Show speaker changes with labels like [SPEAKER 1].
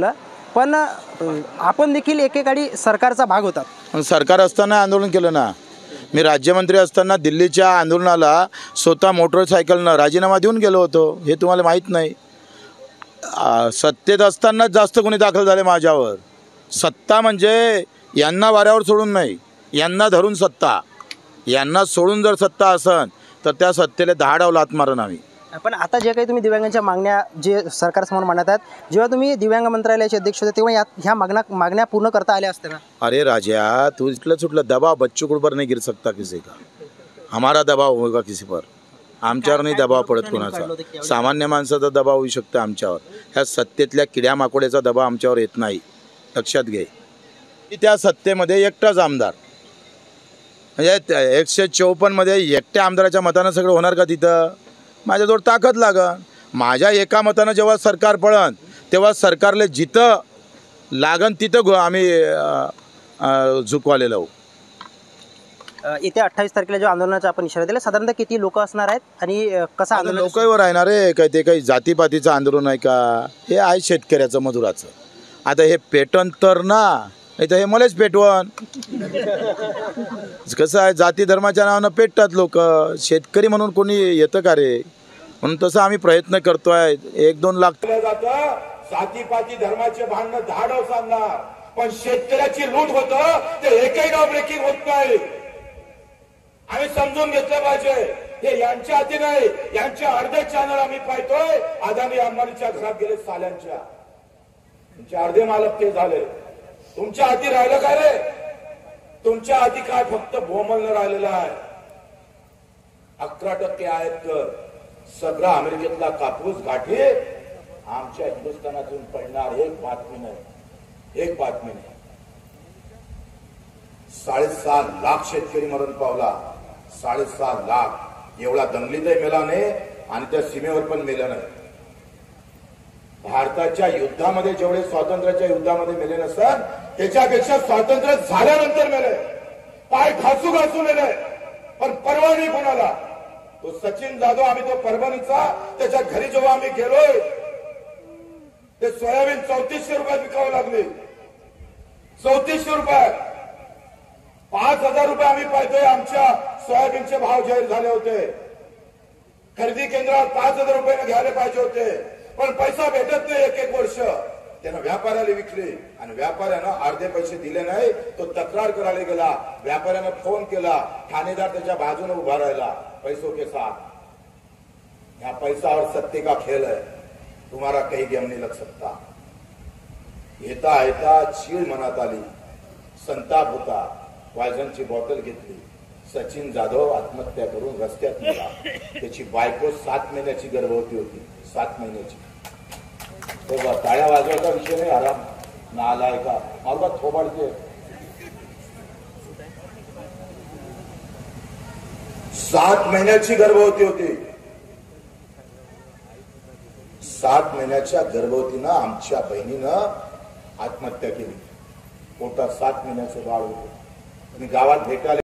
[SPEAKER 1] केलं, पण आपण देखील एकेकाळी सरकारचा भाग होतात।
[SPEAKER 2] सरकार असताना आंदोलन केलं ना। मी राज्यमंत्री असताना दिल्लीच्या आंदोलनाला स्वतः मोटरसायकलनं राजीनामा देऊन गेलो होतो, हे तुम्हाला माहीत नाही। सत्तेत असतानाच जास्त कोणी दाखल झाले माझ्यावर। सत्ता म्हणजे यांना वाऱ्यावर सोडून नाही, यांना धरून सत्ता, यांना सोडून जर सत्ता असन तर त्या सत्तेला 10 डाव लाथ मारन आम्ही।
[SPEAKER 1] पण आता जे काही तुम्ही दिव्यांगांच्या मागण्या जे सरकारसमोर मांडत आहात, जेव्हा तुम्ही दिव्यांग मंत्रालयाचे अध्यक्ष होते तेव्हा ह्या मागण्या पूर्ण करता आल्या असत्या ना?
[SPEAKER 2] अरे राजा, तू इतना छुटला दबाव बच्चों के ऊपर नहीं गिर सकता किसी का, हमारा दबाव होगा किसी पर, आमच्यावर नाही दबाव पडत कोणाचा। सामान्य माणसाचा दबाव होऊ शकतो आमच्यावर, ह्या सत्तेतल्या किड्या माकोड्याचा दबाव आमच्यावर येत नाही, लक्षात घे। त्या सत्तेमध्ये एकटाच आमदार, म्हणजे 154 मध्ये एकट्या आमदाराच्या मतानं सगळं होणार का? तिथं माझ्याजवळ ताकद लागन। माझ्या एका मतानं जेव्हा सरकार पळन तेव्हा सरकारला जिथं लागन तिथं आम्ही झुकवालेलो।
[SPEAKER 1] येत्या 28 तारखेला जो आंदोलनाचा आपण इशारा दिला, साधारणतः किती लोक असणार आहेत आणि कसं आंदोलन?
[SPEAKER 2] लोकांवर आहे ना रे, काय ते काही जातीपातीचं आंदोलन आहे का? हे आहे शेतकऱ्याचं, मजुराचं। आता हे पेटन तर ना, नाही तर हे मलाच पेटवण। कसं आहे, जाती धर्माच्या नावानं पेटतात लोक, शेतकरी म्हणून कोणी येतं का रे? म्हणून तसं आम्ही प्रयत्न करतोय। 1-2 लाख
[SPEAKER 3] जातीपाती धर्माचे भांडण 10 डाव सांगणार, पण शेतकऱ्याची लूट होतं ते एकही डाव ब्रेकिंग होत नाही। आम्ही समजून घेतलं पाहिजे, हे यांच्या हाती नाही, यांचे अर्धे चॅनल आम्ही पाहतोय। अदानी अंबानीच्या घरात गेले साल्यांच्या, तुमचे अर्धे मालक ते झाले, तुमच्या हाती राहिलं काय रे? तुमच्या हाती काय फक्त भोमलनं राहिलेलं आहे। 11% आहेत तर सगळा अमेरिकेतला कापूस गाठी आमच्या हिंदुस्थानातून पडणार, एक बातमी नाही, एक बातमी नाही। 6.5 लाख शेतकरी मरण पावला, 6.5 लाख। एवढा दंगलीतही मेला नाही आणि त्या सीमेवर पण मेला नाही। भारताच्या युद्धामध्ये जेवढे स्वातंत्र्याच्या युद्धामध्ये मेले नसतात त्याच्यापेक्षा स्वातंत्र्य झाल्यानंतर मेले, पाय घासू घासू मेले, पण परवा नाही कोणाला। तो सचिन जाधव, आम्ही तो परभणीचा, त्याच्या घरी जेव्हा आम्ही गेलोय ते सोयाबीन 3400 रुपयात विकावं लागले, 3400 रुपयात। 5000 रुपये आम्ही पाहतोय, आमच्या सोयाबीनचे भाव जाहीर झाले होते। खरेदी केंद्रात 5000 रुपयाने घ्यायला पाहिजे होते, पण पैसा भेटत नाही 1-1 वर्ष। त्यानं व्यापाऱ्याला विकले आणि व्यापाऱ्यानं अर्धे पैसे दिले नाही, तो तक्रार करायला गेला, व्यापाऱ्यानं फोन केला, ठाणेदार त्याच्या बाजूने उभा राहिला पैसों के साथ। या पैसा और सत्ते का खेल है, तुम्हारा कहीं गेम नहीं लग सकता। येता येता चीड मनात आली, संताप होता, पॉयझनची बॉटल घेतली, सचिन जाधव आत्महत्या करून रस्त्यात गेला। त्याची बायको 7 महिन्याची गर्भवती होती, 7 महिन्याची। तो टाळ्या वाजवायचा विषय नाही, आराम नालाय का मला थोबाडते। 7 महिन्याची गर्भवती होती, 7 महिन्याच्या गर्भवतीनं आमच्या बहिणीनं आत्महत्या केली। पोटात 7 महिन्याचं बाळ होतं। मी गावात भेटायला